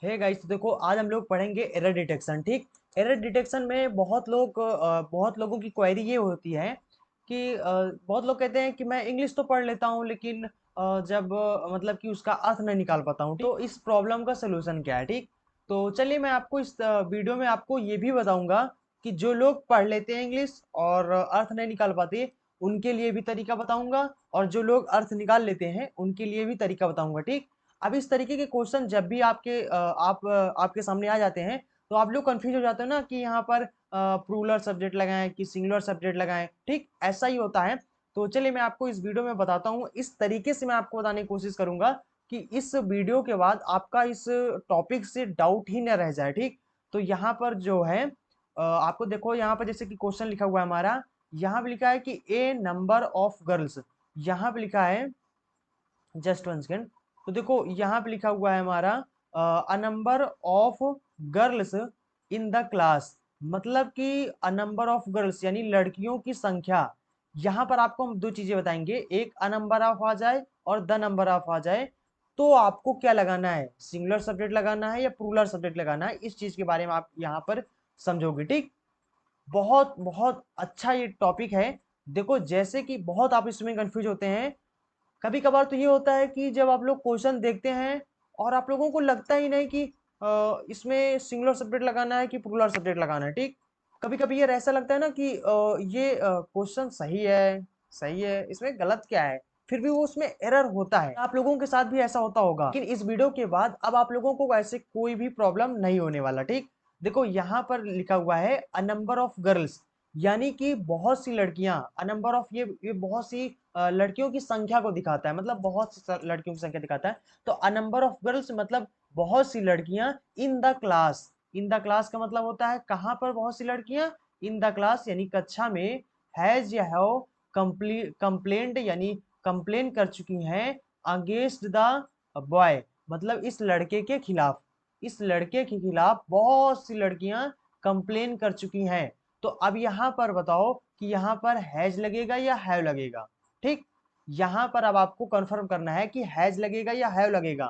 Hey guys, तो देखो आज हम लोग पढ़ेंगे एरर डिटेक्शन। ठीक, एरर डिटेक्शन में बहुत लोगों की क्वेरी ये होती है कि बहुत लोग कहते हैं कि मैं इंग्लिश तो पढ़ लेता हूँ लेकिन जब मतलब कि उसका अर्थ नहीं निकाल पाता हूँ। तो इस प्रॉब्लम का सलूशन क्या है? ठीक, तो चलिए मैं आपको इस वीडियो में आपको ये भी बताऊंगा कि जो लोग पढ़ लेते हैं इंग्लिश और अर्थ नहीं निकाल पाते उनके लिए भी तरीका बताऊंगा, और जो लोग अर्थ निकाल लेते हैं उनके लिए भी तरीका बताऊंगा। ठीक, अब इस तरीके के क्वेश्चन जब भी आपके सामने आ जाते हैं तो आप लोग कंफ्यूज हो जाते हो ना कि यहाँ पर प्लूरल सब्जेक्ट लगाएं कि सिंगुलर सब्जेक्ट लगाएं। ठीक, ऐसा ही होता है। तो चलिए मैं आपको इस वीडियो में बताता हूँ, इस तरीके से मैं आपको बताने की कोशिश करूंगा कि इस वीडियो के बाद आपका इस टॉपिक से डाउट ही न रह जाए। ठीक, तो यहाँ पर जो है आपको देखो, यहाँ पर जैसे कि क्वेश्चन लिखा हुआ है हमारा, यहाँ पे लिखा है कि ए नंबर ऑफ गर्ल्स, यहाँ पे लिखा है, जस्ट वन सेकेंड। तो देखो यहाँ पे लिखा हुआ है हमारा a number of girls in the class, मतलब कि अ नंबर ऑफ गर्ल्स यानी लड़कियों की संख्या। यहाँ पर आपको हम दो चीजें बताएंगे, एक अ नंबर ऑफ आ जाए और द नंबर ऑफ आ जाए, तो आपको क्या लगाना है, सिंगुलर सब्जेक्ट लगाना है या प्लूरल सब्जेक्ट लगाना है, इस चीज के बारे में आप यहाँ पर समझोगे। ठीक, बहुत बहुत अच्छा ये टॉपिक है। देखो जैसे कि बहुत आप इसमें कंफ्यूज होते हैं, कभी कभार तो ये होता है कि जब आप लोग क्वेश्चन देखते हैं और आप लोगों को लगता ही नहीं कि इसमें सिंगुलर सब्जेक्ट लगाना है कि प्लूरल सब्जेक्ट लगाना है। ठीक, कभी कभी ये ऐसा लगता है ना कि ये क्वेश्चन सही है, इसमें गलत क्या है, फिर भी वो उसमें एरर होता है। आप लोगों के साथ भी ऐसा होता होगा, लेकिन इस वीडियो के बाद अब आप लोगों को ऐसे कोई भी प्रॉब्लम नहीं होने वाला। ठीक, देखो यहाँ पर लिखा हुआ है अ नंबर ऑफ गर्ल्स, यानी कि बहुत सी लड़कियां, अ नंबर ऑफ ये बहुत सी लड़कियों की संख्या को दिखाता है, मतलब बहुत सी लड़कियों की संख्या दिखाता है। तो अ नंबर ऑफ गर्ल्स मतलब बहुत सी लड़कियां in the class, in the class का मतलब होता है कहां पर बहुत सी लड़कियां, इन द क्लास यानी कक्षा में, हैज या हैव कंप्लेंट यानी कंप्लेन कर चुकी हैं, अगेंस्ट द बॉय मतलब इस लड़के के खिलाफ, इस लड़के के खिलाफ बहुत सी लड़कियां कंप्लेन कर चुकी हैं। तो अब यहां पर बताओ कि यहां पर हैज लगेगा या हैव लगेगा। ठीक, यहां पर अब आपको कंफर्म करना है कि हैज लगेगा या हैव लगेगा।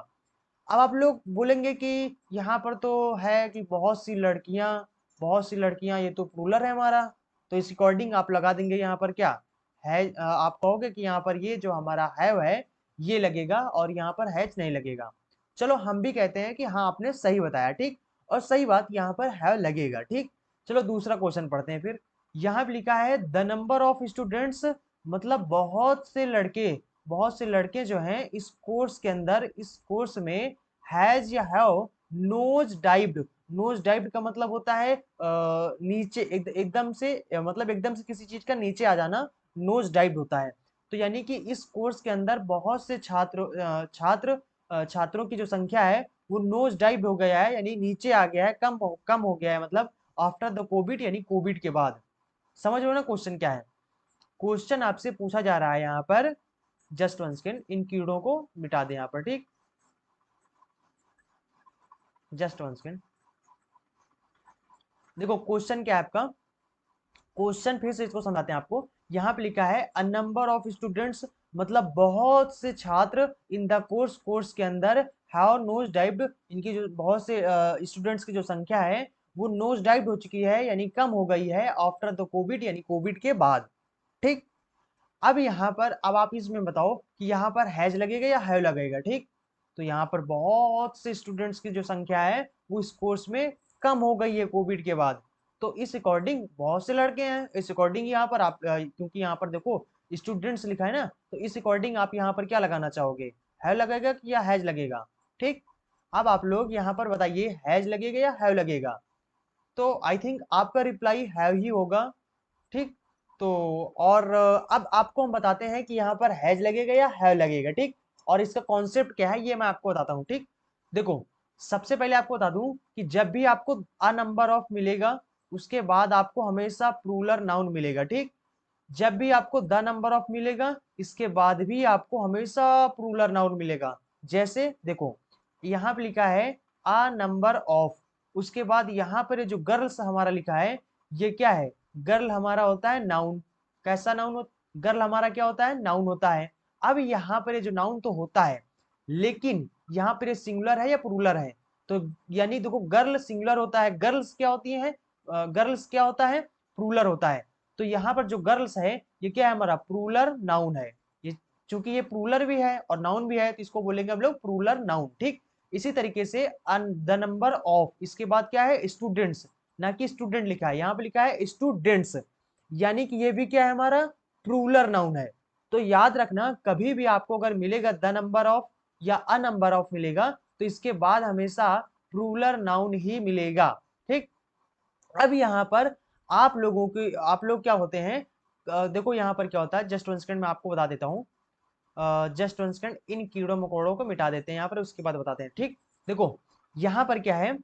अब आप लोग बोलेंगे कि यहाँ पर तो है कि बहुत सी लड़कियां, ये तो प्लूरल है हमारा, तो इस अकॉर्डिंग आप लगा देंगे यहाँ पर क्या है, आप कहोगे कि यहाँ पर ये जो हमारा हैव है ये लगेगा और यहाँ पर हैज नहीं लगेगा। चलो हम भी कहते हैं कि हाँ आपने सही बताया। ठीक, और सही बात, यहाँ पर हैव लगेगा। ठीक, चलो दूसरा क्वेश्चन पढ़ते हैं फिर। यहाँ पे लिखा है द नंबर ऑफ स्टूडेंट्स, मतलब बहुत से लड़के जो हैं इस कोर्स के अंदर, इस कोर्स में हैज या have nose dived, nose dived का मतलब होता है नीचे एकदम से, मतलब एकदम से किसी चीज का नीचे आ जाना, नोज डाइव्ड होता है। तो यानी कि इस कोर्स के अंदर बहुत से छात्रों की जो संख्या है वो नोज डाइव हो गया है, यानी नीचे आ गया है, कम हो गया है, मतलब आफ्टर द कोविड यानी कोविड के बाद। समझ लो ना क्वेश्चन क्या है? क्वेश्चन आपसे पूछा जा रहा है यहाँ पर, जस्ट वन सेकेंड, इन कीड़ों को मिटा दें यहाँ पर। ठीक, जस्ट वन सेकेंड। देखो क्वेश्चन क्या है आपका, क्वेश्चन फिर से इसको समझाते हैं आपको। यहाँ पे लिखा है अ नंबर ऑफ स्टूडेंट्स, मतलब बहुत से छात्र इन द कोर्स के अंदर हैव नोज डाइव्ड, इनकी जो बहुत से स्टूडेंट्स की जो संख्या है वो नोज डाइव्ड हो चुकी है यानी कम हो गई है आफ्टर द कोविड यानी कोविड के बाद। ठीक, अब यहाँ पर अब आप इसमें बताओ कि यहाँ पर हैज लगेगा या हैव लगेगा। ठीक, तो यहाँ पर बहुत से स्टूडेंट्स की जो संख्या है वो इस कोर्स में कम हो गई है कोविड के बाद, तो इस अकॉर्डिंग बहुत से लड़के हैं, इस अकॉर्डिंग यहाँ पर आप क्योंकि यहाँ पर देखो स्टूडेंट्स लिखा है ना, तो इस अकॉर्डिंग आप यहाँ पर क्या लगाना चाहोगे, हैव लगेगा या हैज लगेगा। ठीक, अब आप लोग यहाँ पर बताइए हैज लगेगा या हैव लगेगा, तो आई थिंक आपका रिप्लाई हैव ही होगा। ठीक, तो और अब आपको हम बताते हैं कि यहाँ पर हैज लगेगा या हैव लगेगा। ठीक, और इसका कॉन्सेप्ट क्या है ये मैं आपको बताता हूँ। ठीक, देखो सबसे पहले आपको बता दूं कि जब भी आपको अ नंबर ऑफ मिलेगा उसके बाद आपको हमेशा प्लूरल नाउन मिलेगा। ठीक, जब भी आपको द नंबर ऑफ मिलेगा इसके बाद भी आपको हमेशा प्लूरल नाउन मिलेगा। जैसे देखो यहाँ पे लिखा है अ नंबर ऑफ, उसके बाद यहाँ पर जो गर्ल्स हमारा लिखा है ये क्या है, गर्ल हमारा होता है नाउन। कैसा नाउन हो, गर्ल हमारा क्या होता है, नाउन होता है। अब यहाँ पर जो नाउन तो होता है लेकिन यहाँ पर सिंगुलर है या प्लूरल है, तो यानी देखो गर्ल सिंगुलर होता है, गर्ल्स क्या होती है, गर्ल्स क्या होता है, प्लूरल होता है। तो यहाँ पर जो गर्ल्स है ये क्या है, हमारा प्लूरल नाउन है। ये चूंकि ये प्लूरल भी है और नाउन भी है तो इसको बोलेंगे हम लोग प्लूरल नाउन। ठीक, इसी तरीके से द नंबर ऑफ, इसके बाद क्या है, स्टूडेंट्स, ना कि स्टूडेंट लिखा है, यहाँ पे लिखा है स्टूडेंट्स, यानी कि ये भी क्या है, हमारा प्लूरल नाउन है। तो याद रखना कभी भी आपको अगर मिलेगा द नंबर ऑफ या अ नंबर ऑफ मिलेगा तो इसके बाद हमेशा प्लूरल नाउन ही मिलेगा। ठीक, अब यहाँ पर आप लोग क्या होते हैं, देखो यहाँ पर क्या होता है, जस्ट वन सेकंड मैं आपको बता देता हूँ। जस्ट वन सेकंड, इन कीड़ों मकोड़ों को मिटा देते हैं यहाँ पर, उसके बाद बताते हैं। ठीक, देखो यहाँ पर क्या है,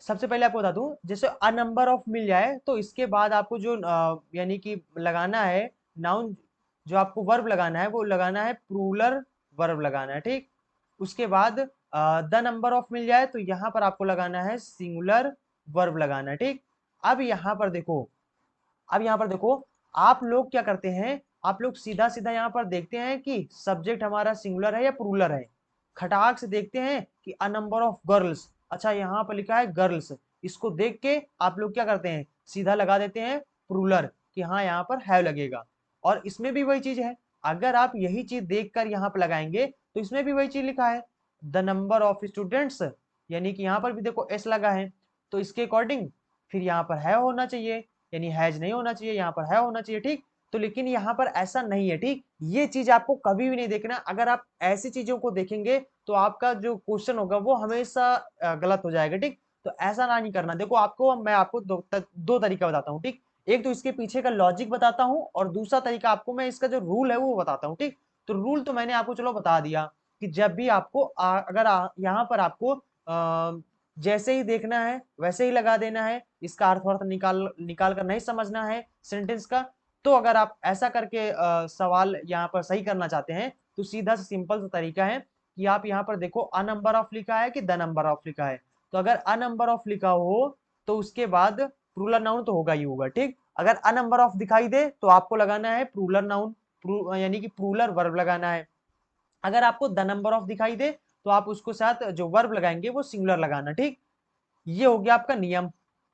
सबसे पहले आपको बता दूं, जैसे अ नंबर ऑफ मिल जाए तो इसके बाद आपको जो यानी कि लगाना है नाउन, जो आपको वर्ब लगाना है वो लगाना है प्लूरल वर्ब लगाना है। ठीक, उसके बाद द नंबर ऑफ मिल जाए तो यहाँ पर आपको लगाना है सिंगुलर वर्ब लगाना है। ठीक, अब यहाँ पर देखो, अब यहाँ पर देखो, आप लोग क्या करते हैं, आप लोग सीधा सीधा यहाँ पर देखते हैं कि सब्जेक्ट हमारा सिंगुलर है या प्लूरल है, खटाक से देखते हैं कि अ नंबर ऑफ गर्ल्स, अच्छा यहाँ पर लिखा है गर्ल्स, इसको देख के आप लोग क्या करते हैं, सीधा लगा देते हैं प्लूरल कि हाँ यहाँ पर है लगेगा। और इसमें भी वही चीज है, अगर आप यही चीज देखकर यहाँ पर लगाएंगे तो इसमें भी वही चीज लिखा है, द नंबर ऑफ स्टूडेंट्स, यानी कि यहाँ पर भी देखो एस लगा है, तो इसके अकॉर्डिंग फिर यहाँ पर है होना चाहिए, यानी हैज नहीं होना चाहिए, यहाँ पर है होना चाहिए। ठीक, तो लेकिन यहाँ पर ऐसा नहीं है। ठीक, ये चीज आपको कभी भी नहीं देखना, अगर आप ऐसी चीजों को देखेंगे तो आपका जो क्वेश्चन होगा वो हमेशा गलत हो जाएगा। ठीक, तो ऐसा ना नहीं करना। देखो आपको मैं आपको दो तरीका बताता हूँ। ठीक, एक तो इसके पीछे का लॉजिक बताता हूँ और दूसरा तरीका आपको मैं इसका जो रूल है वो बताता हूँ। ठीक, तो रूल तो मैंने आपको चलो बता दिया कि जब भी आपको यहाँ पर आपको जैसे ही देखना है वैसे ही लगा देना है, इसका अर्थ वर्थ निकाल निकाल कर नहीं समझना है सेंटेंस का। तो अगर आप ऐसा करके सवाल यहाँ पर सही करना चाहते हैं तो सीधा सा सिंपल सा तरीका है कि आप यहाँ पर देखो अ नंबर ऑफ लिखा है कि द नंबर ऑफ लिखा है, तो अगर अ नंबर ऑफ लिखा हो तो उसके बाद प्लूरल नाउन तो होगा ही होगा। ठीक, अगर अ नंबर ऑफ दिखाई दे तो आपको लगाना है प्लूरल नाउन, यानी कि प्लूरल वर्ब लगाना है। अगर आपको द नंबर ऑफ दिखाई दे तो आप उसको साथ जो वर्ब लगाएंगे वो सिंगुलर लगाना। ठीक, ये हो गया आपका नियम।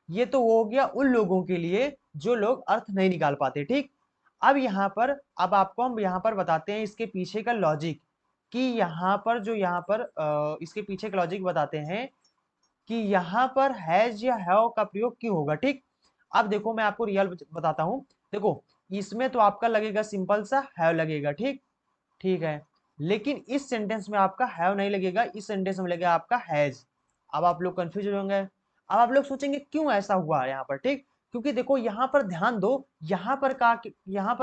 ये तो वो हो गया उन लोगों के लिए जो लोग अर्थ नहीं निकाल पाते। ठीक, अब यहाँ पर अब आपको हम यहाँ पर बताते हैं इसके पीछे का लॉजिक, कि यहाँ पर जो यहाँ पर इसके पीछे का लॉजिक बताते हैं कि यहाँ पर हैज या हैव का प्रयोग क्यों होगा। ठीक, अब देखो मैं आपको रियल बताता हूँ। देखो इसमें तो आपका लगेगा सिंपल सा हैव लगेगा। ठीक, ठीक है, लेकिन इस सेंटेंस में आपका हैव नहीं लगेगा, इस सेंटेंस में लगेगा आपका हैज। अब आप लोग कंफ्यूज हो होंगे, अब आप लोग सोचेंगे क्यों ऐसा हुआ यहाँ पर। ठीक, क्योंकि देखो यहाँ पर ध्यान दो, यहाँ पर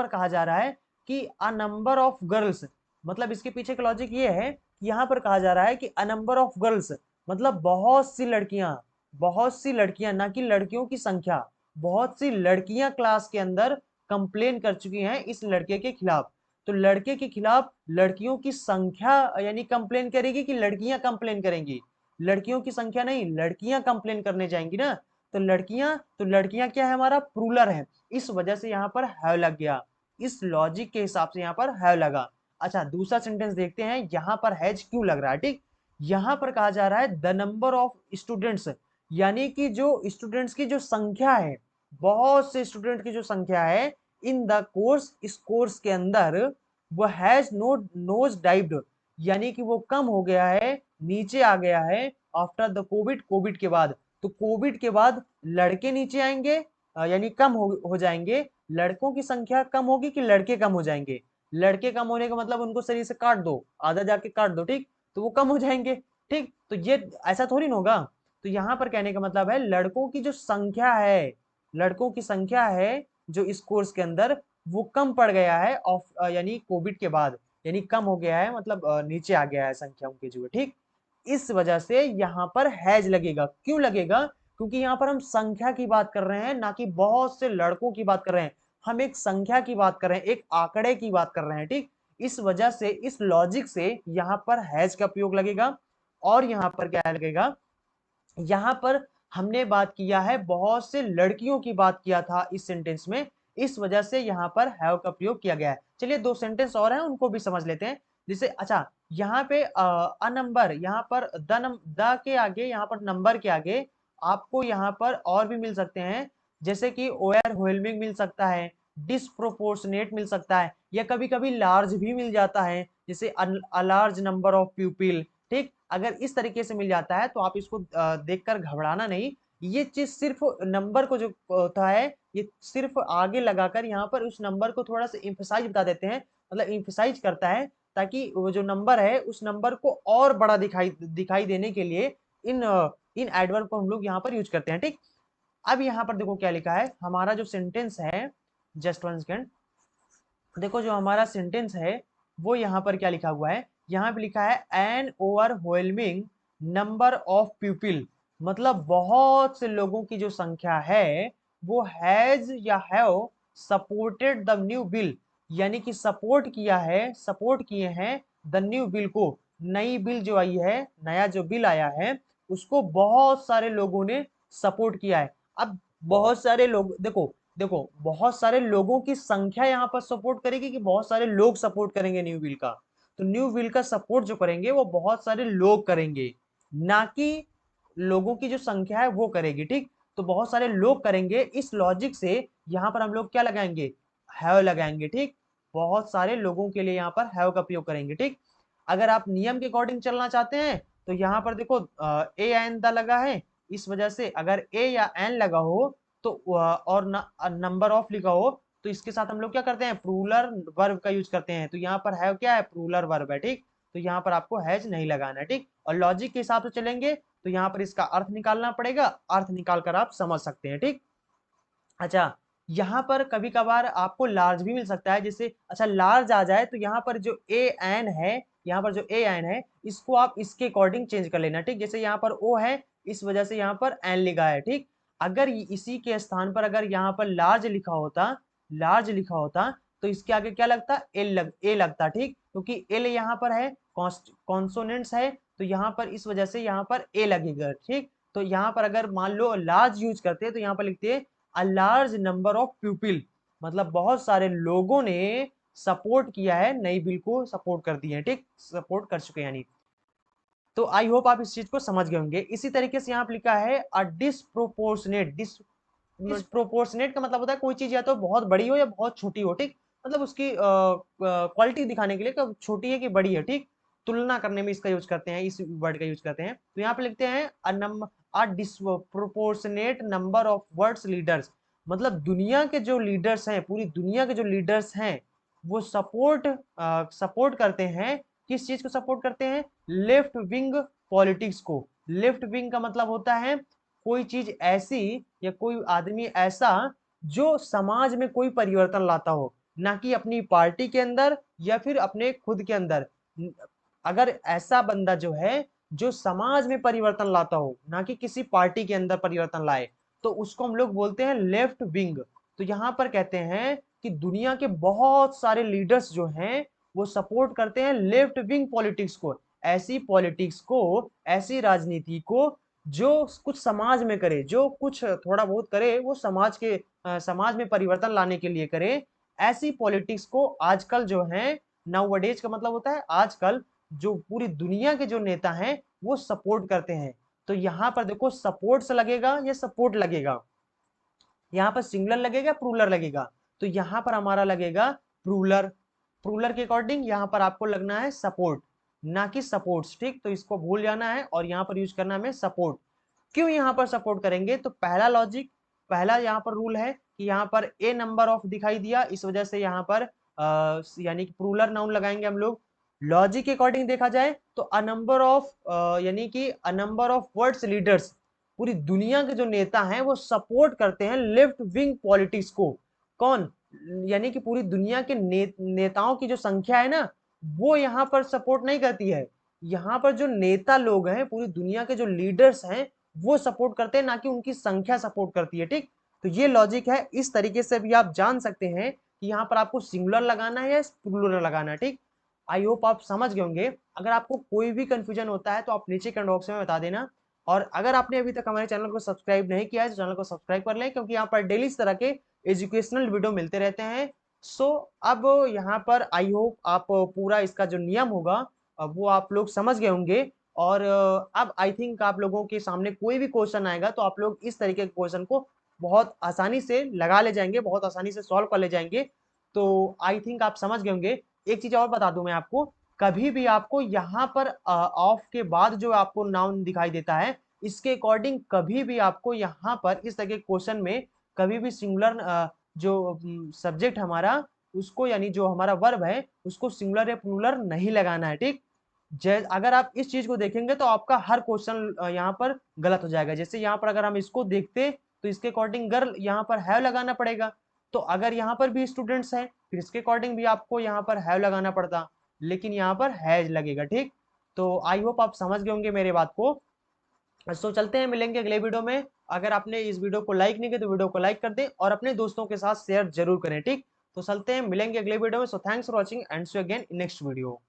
कहा जा रहा है कि अ नंबर ऑफ गर्ल्स, मतलब इसके पीछे का लॉजिक ये है कि यहाँ पर कहा जा रहा है कि अ नंबर ऑफ गर्ल्स, मतलब बहुत सी लड़कियां, ना कि लड़कियों की संख्या, बहुत सी लड़कियां क्लास के अंदर कंप्लेन कर चुकी हैं इस लड़के के खिलाफ। तो लड़के के खिलाफ लड़कियों की संख्या यानी कंप्लेन करेगी कि लड़कियां कंप्लेन करेंगी, लड़कियों की संख्या नहीं, लड़कियां कंप्लेन करने जाएंगी ना। तो लड़कियां क्या है, हमारा प्लूरल है, इस वजह से यहाँ पर हैव लग गया, इस लॉजिक के हिसाब से यहाँ पर हैव लगा। अच्छा दूसरा सेंटेंस देखते हैं यहाँ पर हैज क्यों लग रहा है। ठीक, यहाँ पर कहा जा रहा है द नंबर ऑफ स्टूडेंट्स, यानी कि जो स्टूडेंट्स की जो संख्या है, बहुत से स्टूडेंट की जो संख्या है इन द कोर्स, इस कोर्स के अंदर, वो हैज नोज डाइव्ड, यानी कि वो कम हो गया है, नीचे आ गया है आफ्टर द कोविड, कोविड के बाद। तो कोविड के बाद लड़के नीचे आएंगे, यानी कम हो जाएंगे, लड़कों की संख्या कम होगी कि लड़के कम हो जाएंगे, लड़के कम होने का मतलब उनको शरीर से काट दो, आधा जाके काट दो। ठीक, तो वो कम हो जाएंगे। ठीक, तो ये ऐसा थोड़ी ना होगा। तो यहाँ पर कहने का मतलब है लड़कों की जो संख्या है, लड़कों की संख्या है जो इस कोर्स के अंदर वो कम पड़ गया है ऑफ यानी कोविड के बाद, यानी कम हो गया है, मतलब नीचे आ गया है संख्या उनकी जो है। ठीक, इस वजह से यहाँ पर हैज लगेगा। क्यों लगेगा, क्योंकि यहाँ पर हम संख्या की बात कर रहे हैं, ना कि बहुत से लड़कों की बात कर रहे हैं, हम एक संख्या की बात कर रहे हैं, एक आंकड़े की बात कर रहे हैं। ठीक, इस वजह से इस लॉजिक से यहाँ पर हैज का प्रयोग लगेगा। और यहाँ पर क्या लगेगा, यहाँ पर हमने बात किया है, बहुत से लड़कियों की बात किया था इस सेंटेंस में, इस वजह से यहाँ पर हैव का प्रयोग किया गया है। चलिए दो सेंटेंस और हैं उनको भी समझ लेते हैं। जैसे अच्छा यहाँ पे अ नंबर, यहाँ पर द के आगे, यहाँ पर नंबर के आगे आपको यहाँ पर और भी मिल सकते हैं, जैसे कि ओवरवेलमिंग मिल सकता है, डिस्प्रोपोर्शनेट मिल सकता है, या कभी कभी लार्ज भी मिल जाता है, जैसे a large number of people. ठीक, अगर इस तरीके से मिल जाता है तो आप इसको देखकर घबराना नहीं। ये चीज सिर्फ नंबर को जो होता है, ये सिर्फ आगे लगाकर यहाँ पर उस नंबर को थोड़ा सा इम्फेसाइज बता देते हैं, मतलब इम्फेसाइज करता है, ताकि वो जो नंबर है उस नंबर को और बड़ा दिखाई दिखाई देने के लिए इन इन एडवर्ब को हम लोग यहाँ पर यूज करते हैं। ठीक, अब यहाँ पर देखो क्या लिखा है, हमारा जो सेंटेंस है, जस्ट वन सेकेंड, देखो जो हमारा सेंटेंस है वो यहाँ पर क्या लिखा हुआ है, यहाँ पे लिखा है N overwhelming number of people, मतलब बहुत से लोगों की जो संख्या है वो हैज या have supported the new bill, यानी कि सपोर्ट किया है, सपोर्ट किए हैं द न्यू बिल को, नई बिल जो आई है, नया जो बिल आया है उसको बहुत सारे लोगों ने सपोर्ट किया है। अब बहुत सारे लोग, देखो देखो बहुत सारे लोगों की संख्या यहाँ पर सपोर्ट करेगी कि बहुत सारे लोग सपोर्ट करेंगे न्यू बिल का, तो न्यू बिल का सपोर्ट जो करेंगे वो बहुत सारे लोग करेंगे, ना कि लोगों की जो संख्या है वो करेगी। ठीक, तो बहुत सारे लोग करेंगे, इस लॉजिक से यहाँ पर हम लोग क्या लगाएंगे, हैव लगाएंगे। ठीक, बहुत सारे लोगों के लिए यहाँ पर हैव का प्रयोग करेंगे। ठीक, अगर आप नियम के अकॉर्डिंग चलना चाहते हैं तो यहाँ पर देखो ए एन द लगा है, इस वजह से अगर ए या एन लगा हो तो और नंबर ऑफ लिखा हो तो इसके साथ हम लोग क्या करते हैं, प्लूरल वर्ब का यूज करते हैं, तो यहाँ पर है क्या है, प्लूरल वर्ब है। ठीक, तो यहाँ पर आपको हैज नहीं लगाना है। ठीक, और लॉजिक के हिसाब से चलेंगे तो यहाँ पर इसका अर्थ निकालना पड़ेगा, अर्थ निकाल कर आप समझ सकते हैं। ठीक, अच्छा यहाँ पर कभी कभार आपको लार्ज भी मिल सकता है, जैसे अच्छा लार्ज आ जाए तो यहाँ पर जो ए एन है, यहाँ पर जो ए एन है इसको आप इसके अकॉर्डिंग चेंज कर लेना। ठीक, जैसे यहाँ पर ओ है इस वजह से यहाँ पर एन लिखा है। ठीक, अगर इसी के स्थान पर अगर यहाँ पर लार्ज लिखा होता, लार्ज लिखा होता तो इसके आगे क्या लगता, ए लगता। ठीक, क्योंकि एल यहाँ पर है, कॉन्सोनेंट्स है, तो यहाँ पर इस वजह से यहाँ पर ए लगेगा। ठीक, तो यहाँ पर अगर मान लो लार्ज यूज करते हैं तो यहाँ पर लिखते हैं a large number of people, मतलब बहुत सारे लोगों ने सपोर्ट किया है, नई बिल को सपोर्ट कर दिए हैं। ठीक, सपोर्ट कर चुके हैं यानी। तो आई होप आप इस चीज को समझ गए होंगे। इसी तरीके से यहाँ पे लिखा है अ डिसप्रोपोर्शनेट, डिसप्रोपोर्शनेट का मतलब होता है कोई चीज या तो बहुत बड़ी हो या बहुत छोटी हो। ठीक, मतलब उसकी क्वालिटी दिखाने के लिए कब छोटी है कि बड़ी है। ठीक, तुलना करने में इसका यूज करते हैं, इस वर्ड का यूज करते हैं। तो यहाँ पे लिखते हैं a disproportionate number of world's leaders, मतलब दुनिया के जो लीडर्स हैं, पूरी दुनिया के जो लीडर्स हैं वो सपोर्ट करते हैं, किस चीज को सपोर्ट करते हैं, लेफ्ट विंग पॉलिटिक्स को। लेफ्ट विंग का मतलब होता है कोई चीज ऐसी या कोई आदमी ऐसा जो समाज में कोई परिवर्तन लाता हो, ना कि अपनी पार्टी के अंदर या फिर अपने खुद के अंदर। अगर ऐसा बंदा जो है जो समाज में परिवर्तन लाता हो, ना कि किसी पार्टी के अंदर परिवर्तन लाए, तो उसको हम लोग बोलते हैं लेफ्ट विंग। तो यहाँ पर कहते हैं कि दुनिया के बहुत सारे लीडर्स जो हैं वो सपोर्ट करते हैं लेफ्ट विंग पॉलिटिक्स को, ऐसी पॉलिटिक्स को, ऐसी राजनीति को जो कुछ समाज में करे, जो कुछ थोड़ा बहुत करे वो समाज के समाज में परिवर्तन लाने के लिए करे। ऐसी पॉलिटिक्स को आजकल जो है, नाउअडेज का मतलब होता है आजकल, जो पूरी दुनिया के जो नेता हैं वो सपोर्ट करते हैं। तो यहाँ पर देखो सपोर्ट से लगेगा या सपोर्ट लगेगा, यहाँ पर सिंगुलर लगेगा प्लूरल लगेगा, तो यहाँ पर हमारा लगेगा प्लूरल। प्लूरल के अकॉर्डिंग यहाँ पर आपको लगना है सपोर्ट, ना कि सपोर्ट्स। ठीक, तो इसको भूल जाना है और यहाँ पर यूज करना है सपोर्ट। क्यों यहाँ पर सपोर्ट करेंगे, तो पहला लॉजिक, पहला यहाँ पर रूल है कि यहाँ पर ए नंबर ऑफ दिखाई दिया, इस वजह से यहाँ पर यानी कि प्लूरल नाउन लगाएंगे हम लोग। लॉजिक के अकॉर्डिंग देखा जाए तो अ नंबर ऑफ यानी कि a number of world's leaders, पूरी दुनिया के जो नेता हैं वो सपोर्ट करते हैं लेफ्ट विंग पॉलिटिक्स को। कौन, यानी कि पूरी दुनिया के नेताओं की जो संख्या है ना वो यहाँ पर सपोर्ट नहीं करती है, यहाँ पर जो नेता लोग हैं, पूरी दुनिया के जो लीडर्स हैं वो सपोर्ट करते हैं, ना कि उनकी संख्या सपोर्ट करती है। ठीक, तो ये लॉजिक है, इस तरीके से भी आप जान सकते हैं कि यहाँ पर आपको सिंगुलर लगाना है या प्लूरल लगाना है। ठीक, आई होप आप समझ गए होंगे। अगर आपको कोई भी कंफ्यूजन होता है तो आप नीचे कमेंट बॉक्स में बता देना, और अगर आपने अभी तक हमारे चैनल को सब्सक्राइब नहीं किया है तो चैनल को सब्सक्राइब कर लें, क्योंकि यहाँ पर डेली इस तरह के एजुकेशनल वीडियो मिलते रहते हैं। सो अब यहाँ पर आई होप आप पूरा इसका जो नियम होगा वो आप लोग समझ गए होंगे। और अब आई थिंक आप लोगों के सामने कोई भी क्वेश्चन आएगा तो आप लोग इस तरीके के क्वेश्चन को बहुत आसानी से लगा ले जाएंगे, बहुत आसानी से सॉल्व कर ले जाएंगे। तो आई थिंक आप समझ गए होंगे। एक चीज और बता दूं मैं आपको, कभी भी आपको यहाँ पर ऑफ के बाद जो आपको नाउन दिखाई देता है, इसके अकॉर्डिंग कभी भी आपको यहाँ पर इस तरह के क्वेश्चन में कभी भी सिंगुलर जो सब्जेक्ट हमारा, उसको यानी जो हमारा वर्ब है उसको सिंगुलर या प्लूरल नहीं लगाना है, ठीक। अगर आप इस चीज को देखेंगे तो आपका हर क्वेश्चन यहाँ पर गलत हो जाएगा। जैसे यहाँ पर अगर हम इसको देखते तो इसके अकॉर्डिंग गर्ल यहाँ पर हैव लगाना पड़ेगा। तो अगर यहाँ पर भी स्टूडेंट्स हैं फिर इसके अकॉर्डिंग भी आपको यहाँ पर हैव लगाना पड़ता, लेकिन यहाँ पर हैज लगेगा, ठीक। तो आई होप आप समझ गए होंगे मेरे बात को। सो चलते हैं, मिलेंगे अगले वीडियो में। अगर आपने इस वीडियो को लाइक नहीं किया तो वीडियो को लाइक कर दें और अपने दोस्तों के साथ शेयर जरूर करें, ठीक। तो चलते हैं, मिलेंगे अगले वीडियो में। So thanks for watching and see you again in next video.